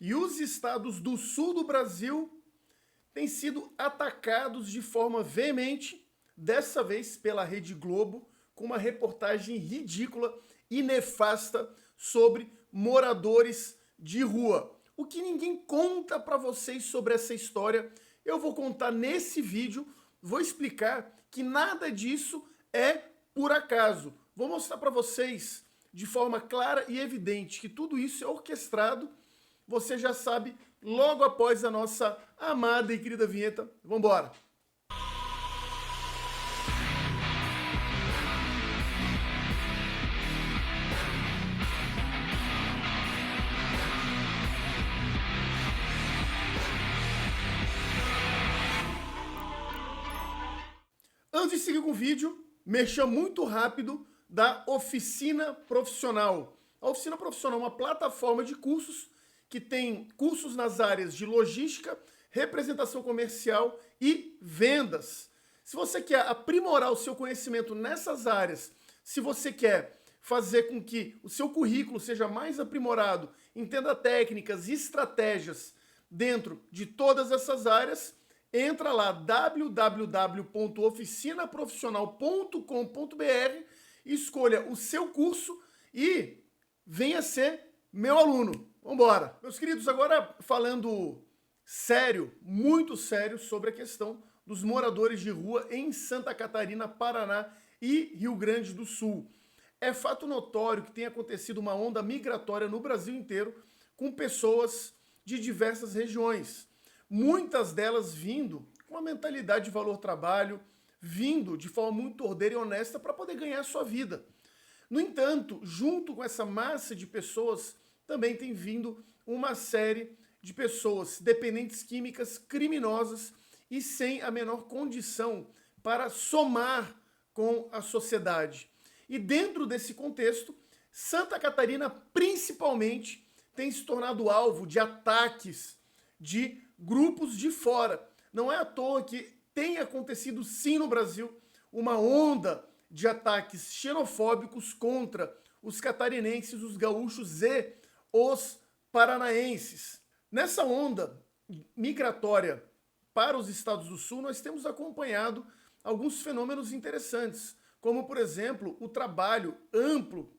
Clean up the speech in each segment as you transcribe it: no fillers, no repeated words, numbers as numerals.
e os estados do sul do Brasil têm sido atacados de forma veemente, dessa vez pela Rede Globo, com uma reportagem ridícula e nefasta sobre moradores de rua. O que ninguém conta para vocês sobre essa história, eu vou contar nesse vídeo, vou explicar que nada disso é por acaso. Vou mostrar para vocês de forma clara e evidente que tudo isso é orquestrado. Você já sabe logo após a nossa amada e querida vinheta. Vamos embora! Antes de seguir com o vídeo, mexa muito rápido da Oficina Profissional. A Oficina Profissional é uma plataforma de cursos que tem cursos nas áreas de logística, representação comercial e vendas. Se você quer aprimorar o seu conhecimento nessas áreas, se você quer fazer com que o seu currículo seja mais aprimorado, entenda técnicas e estratégias dentro de todas essas áreas, entra lá www.oficinaprofissional.com.br, escolha o seu curso e venha ser meu aluno. Vamos embora. Meus queridos, agora falando sério, muito sério, sobre a questão dos moradores de rua em Santa Catarina, Paraná e Rio Grande do Sul. É fato notório que tem acontecido uma onda migratória no Brasil inteiro com pessoas de diversas regiões. Muitas delas vindo com uma mentalidade de valor-trabalho, vindo de forma muito ordeira e honesta para poder ganhar a sua vida. No entanto, junto com essa massa de pessoas, também tem vindo uma série de pessoas dependentes químicas, criminosas e sem a menor condição para somar com a sociedade. E dentro desse contexto, Santa Catarina principalmente tem se tornado alvo de ataques de grupos de fora. Não é à toa que tem acontecido sim no Brasil uma onda de ataques xenofóbicos contra os catarinenses, os gaúchos e os paranaenses. Nessa onda migratória para os estados do sul, nós temos acompanhado alguns fenômenos interessantes, como, por exemplo, o trabalho amplo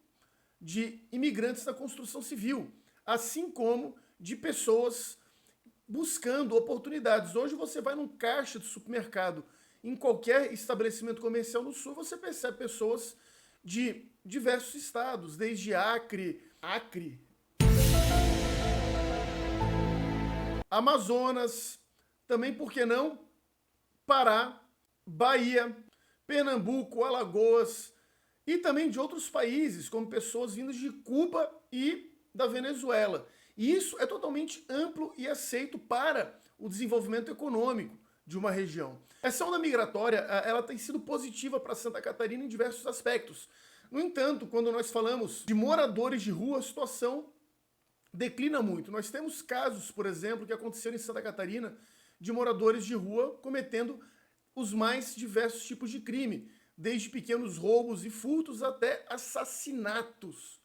de imigrantes na construção civil, assim como de pessoas buscando oportunidades. Hoje você vai num caixa de supermercado, em qualquer estabelecimento comercial no sul, você percebe pessoas de diversos estados, desde Acre, Amazonas, também, por que não, Pará, Bahia, Pernambuco, Alagoas e também de outros países, como pessoas vindas de Cuba e da Venezuela. E isso é totalmente amplo e aceito para o desenvolvimento econômico de uma região. Essa onda migratória, ela tem sido positiva para Santa Catarina em diversos aspectos. No entanto, quando nós falamos de moradores de rua, a situação declina muito. Nós temos casos, por exemplo, que aconteceram em Santa Catarina de moradores de rua cometendo os mais diversos tipos de crime, desde pequenos roubos e furtos até assassinatos.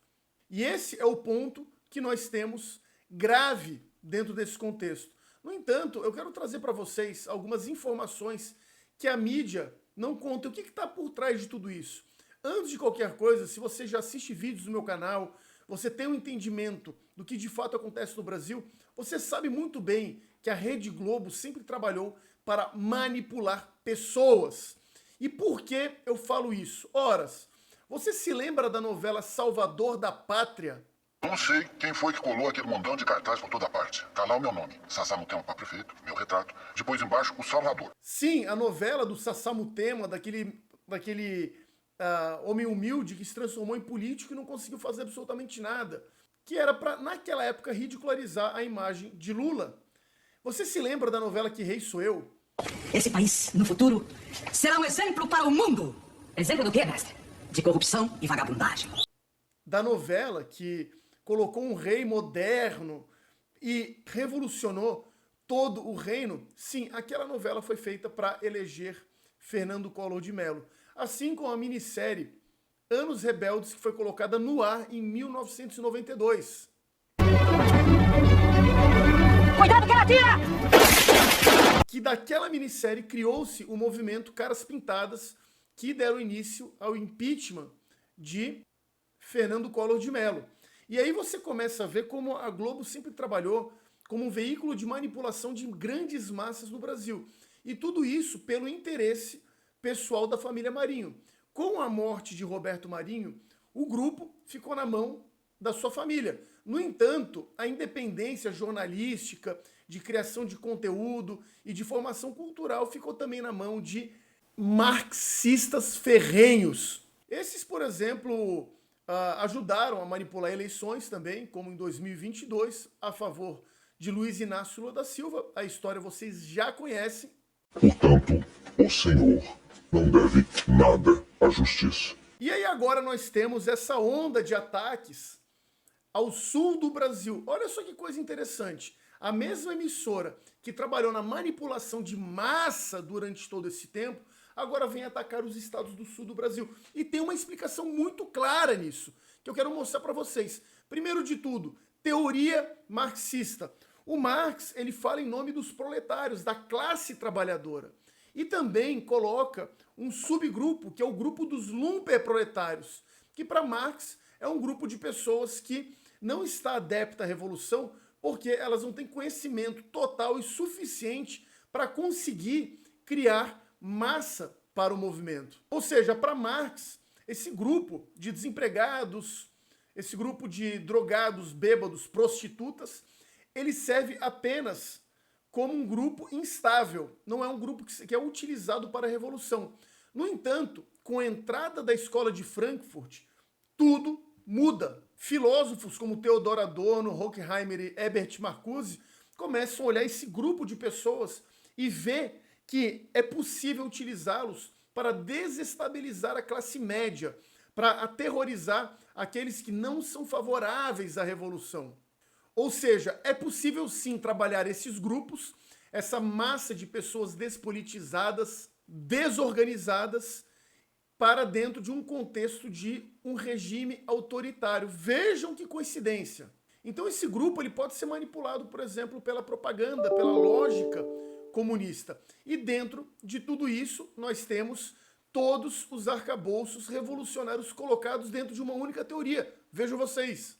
E esse é o ponto que nós temos grave dentro desse contexto. No entanto, eu quero trazer para vocês algumas informações que a mídia não conta. O que está por trás de tudo isso? Antes de qualquer coisa, se você já assiste vídeos no meu canal, você tem um entendimento do que de fato acontece no Brasil, você sabe muito bem que a Rede Globo sempre trabalhou para manipular pessoas. E por que eu falo isso? Horas, você se lembra da novela Salvador da Pátria? Não sei quem foi que colou aquele montão de cartaz por toda parte. Tá lá o meu nome, Sassamutema para prefeito, meu retrato. Depois embaixo, o Salvador. Sim, a novela do Sassamutema, daquele homem humilde que se transformou em político e não conseguiu fazer absolutamente nada. Que era para, naquela época, ridicularizar a imagem de Lula. Você se lembra da novela Que Rei Sou Eu? Esse país, no futuro, será um exemplo para o mundo. Exemplo do quê, mestre? De corrupção e vagabundagem. Da novela que colocou um rei moderno e revolucionou todo o reino. Sim, aquela novela foi feita para eleger Fernando Collor de Mello. Assim como a minissérie Anos Rebeldes, que foi colocada no ar em 1992. Atira! Que daquela minissérie criou-se o movimento Caras Pintadas, que deram início ao impeachment de Fernando Collor de Mello. E aí você começa a ver como a Globo sempre trabalhou como um veículo de manipulação de grandes massas no Brasil. E tudo isso pelo interesse pessoal da família Marinho. Com a morte de Roberto Marinho, o grupo ficou na mão da sua família. No entanto, a independência jornalística, de criação de conteúdo e de formação cultural ficou também na mão de marxistas ferrenhos. Esses, por exemplo, ajudaram a manipular eleições também, como em 2022, a favor de Luiz Inácio Lula da Silva. A história vocês já conhecem. Portanto, o Senhor não deve nada à justiça. E aí agora nós temos essa onda de ataques ao sul do Brasil. Olha só que coisa interessante. A mesma emissora que trabalhou na manipulação de massa durante todo esse tempo, agora vem atacar os estados do sul do Brasil. E tem uma explicação muito clara nisso, que eu quero mostrar para vocês. Primeiro de tudo, teoria marxista. O Marx, ele fala em nome dos proletários, da classe trabalhadora. E também coloca um subgrupo, que é o grupo dos lumpenproletários, que para Marx é um grupo de pessoas que não está adepta à revolução, porque elas não têm conhecimento total e suficiente para conseguir criar massa para o movimento. Ou seja, para Marx, esse grupo de desempregados, esse grupo de drogados, bêbados, prostitutas, ele serve apenas como um grupo instável, não é um grupo que é utilizado para a revolução. No entanto, com a entrada da escola de Frankfurt, tudo muda. Filósofos como Theodor Adorno, Horkheimer e Herbert Marcuse começam a olhar esse grupo de pessoas e ver que é possível utilizá-los para desestabilizar a classe média, para aterrorizar aqueles que não são favoráveis à revolução. Ou seja, é possível sim trabalhar esses grupos, essa massa de pessoas despolitizadas, desorganizadas, para dentro de um contexto de um regime autoritário. Vejam que coincidência. Então esse grupo ele pode ser manipulado, por exemplo, pela propaganda, pela lógica comunista. E dentro de tudo isso, nós temos todos os arcabouços revolucionários colocados dentro de uma única teoria. Vejam vocês.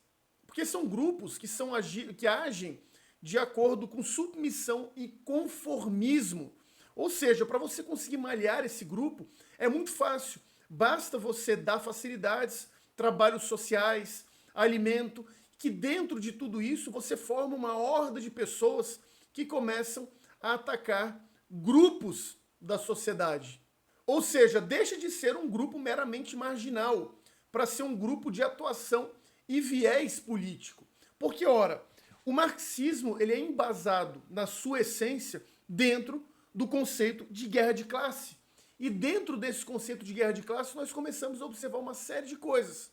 Porque são grupos que agem de acordo com submissão e conformismo. Ou seja, para você conseguir malhar esse grupo, é muito fácil. Basta você dar facilidades, trabalhos sociais, alimento, que dentro de tudo isso você forma uma horda de pessoas que começam a atacar grupos da sociedade. Ou seja, deixa de ser um grupo meramente marginal para ser um grupo de atuação e viés político. Porque, ora, o marxismo ele é embasado na sua essência dentro do conceito de guerra de classe. E dentro desse conceito de guerra de classe, nós começamos a observar uma série de coisas.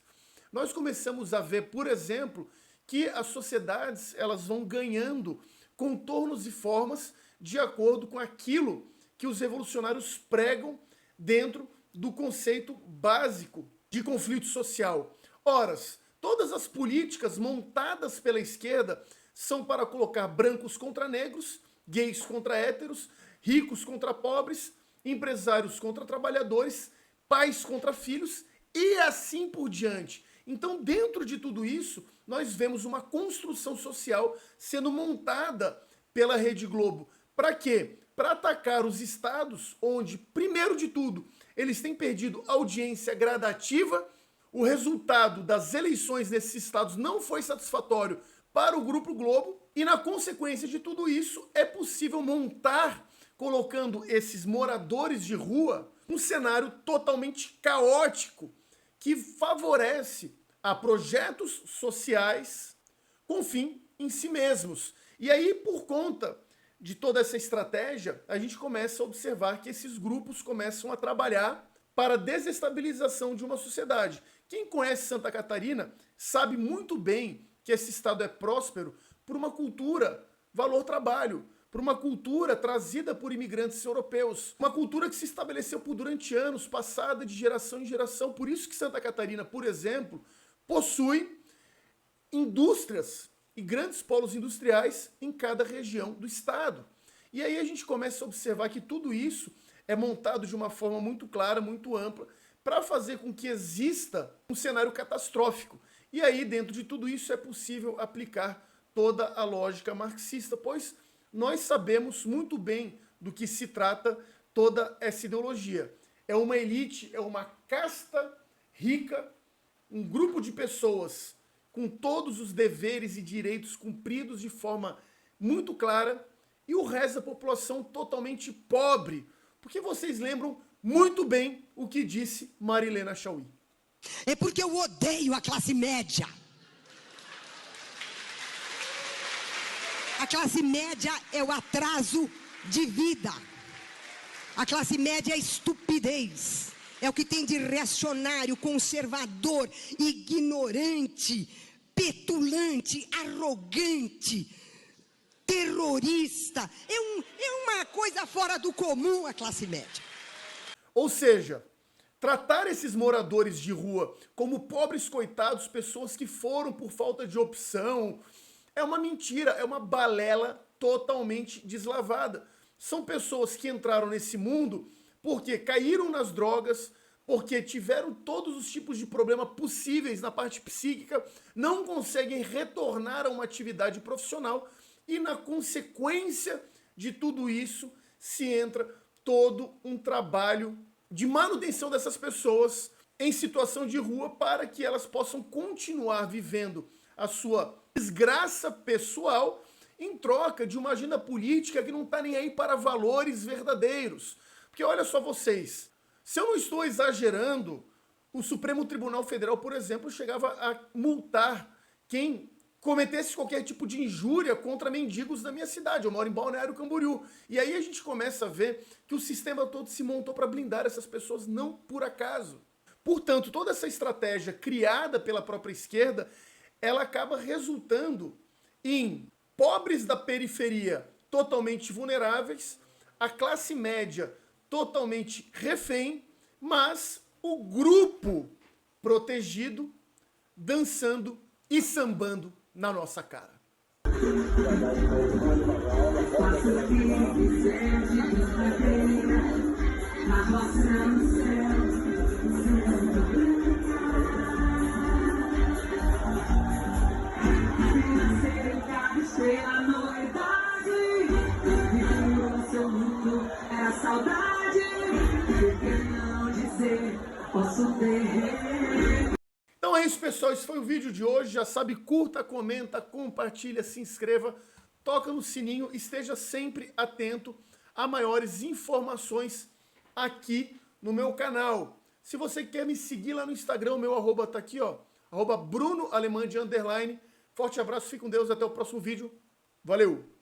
Nós começamos a ver, por exemplo, que as sociedades elas vão ganhando contornos e formas de acordo com aquilo que os revolucionários pregam dentro do conceito básico de conflito social. Ora, todas as políticas montadas pela esquerda são para colocar brancos contra negros, gays contra héteros, ricos contra pobres, empresários contra trabalhadores, pais contra filhos e assim por diante. Então, dentro de tudo isso, nós vemos uma construção social sendo montada pela Rede Globo. Para quê? Para atacar os estados onde, primeiro de tudo, eles têm perdido audiência gradativa. O resultado das eleições nesses estados não foi satisfatório para o Grupo Globo e, na consequência de tudo isso, é possível montar, colocando esses moradores de rua, um cenário totalmente caótico que favorece a projetos sociais com fim em si mesmos. E aí, por conta de toda essa estratégia, a gente começa a observar que esses grupos começam a trabalhar para a desestabilização de uma sociedade. Quem conhece Santa Catarina sabe muito bem que esse estado é próspero por uma cultura valor-trabalho, por uma cultura trazida por imigrantes europeus, uma cultura que se estabeleceu por durante anos, passada de geração em geração. Por isso que Santa Catarina, por exemplo, possui indústrias e grandes polos industriais em cada região do estado. E aí a gente começa a observar que tudo isso é montado de uma forma muito clara, muito ampla, para fazer com que exista um cenário catastrófico. E aí, dentro de tudo isso, é possível aplicar toda a lógica marxista, pois nós sabemos muito bem do que se trata toda essa ideologia. É uma elite, é uma casta rica, um grupo de pessoas com todos os deveres e direitos cumpridos de forma muito clara, e o resto da população totalmente pobre, porque vocês lembram muito bem o que disse Marilena Chaui. É porque eu odeio a classe média. A classe média é o atraso de vida. A classe média é a estupidez. É o que tem de reacionário, conservador, ignorante, petulante, arrogante, terrorista. É uma coisa fora do comum a classe média. Ou seja, tratar esses moradores de rua como pobres coitados, pessoas que foram por falta de opção, é uma mentira, é uma balela totalmente deslavada. São pessoas que entraram nesse mundo porque caíram nas drogas, porque tiveram todos os tipos de problemas possíveis na parte psíquica, não conseguem retornar a uma atividade profissional e na consequência de tudo isso se entra todo um trabalho de manutenção dessas pessoas em situação de rua para que elas possam continuar vivendo a sua desgraça pessoal em troca de uma agenda política que não está nem aí para valores verdadeiros. Porque olha só vocês, se eu não estou exagerando, o Supremo Tribunal Federal, por exemplo, chegava a multar quem cometesse qualquer tipo de injúria contra mendigos da minha cidade. Eu moro em Balneário Camboriú. E aí a gente começa a ver que o sistema todo se montou para blindar essas pessoas, não por acaso. Portanto, toda essa estratégia criada pela própria esquerda, ela acaba resultando em pobres da periferia totalmente vulneráveis, a classe média totalmente refém, mas o grupo protegido dançando e sambando na nossa cara. Então é isso, pessoal, esse foi o vídeo de hoje. Já sabe, curta, comenta, compartilha, se inscreva, toca no sininho, esteja sempre atento a maiores informações aqui no meu canal. Se você quer me seguir lá no Instagram, o meu arroba tá aqui, ó, @BrunoAlemande_. Forte abraço, fique com Deus, até o próximo vídeo. Valeu!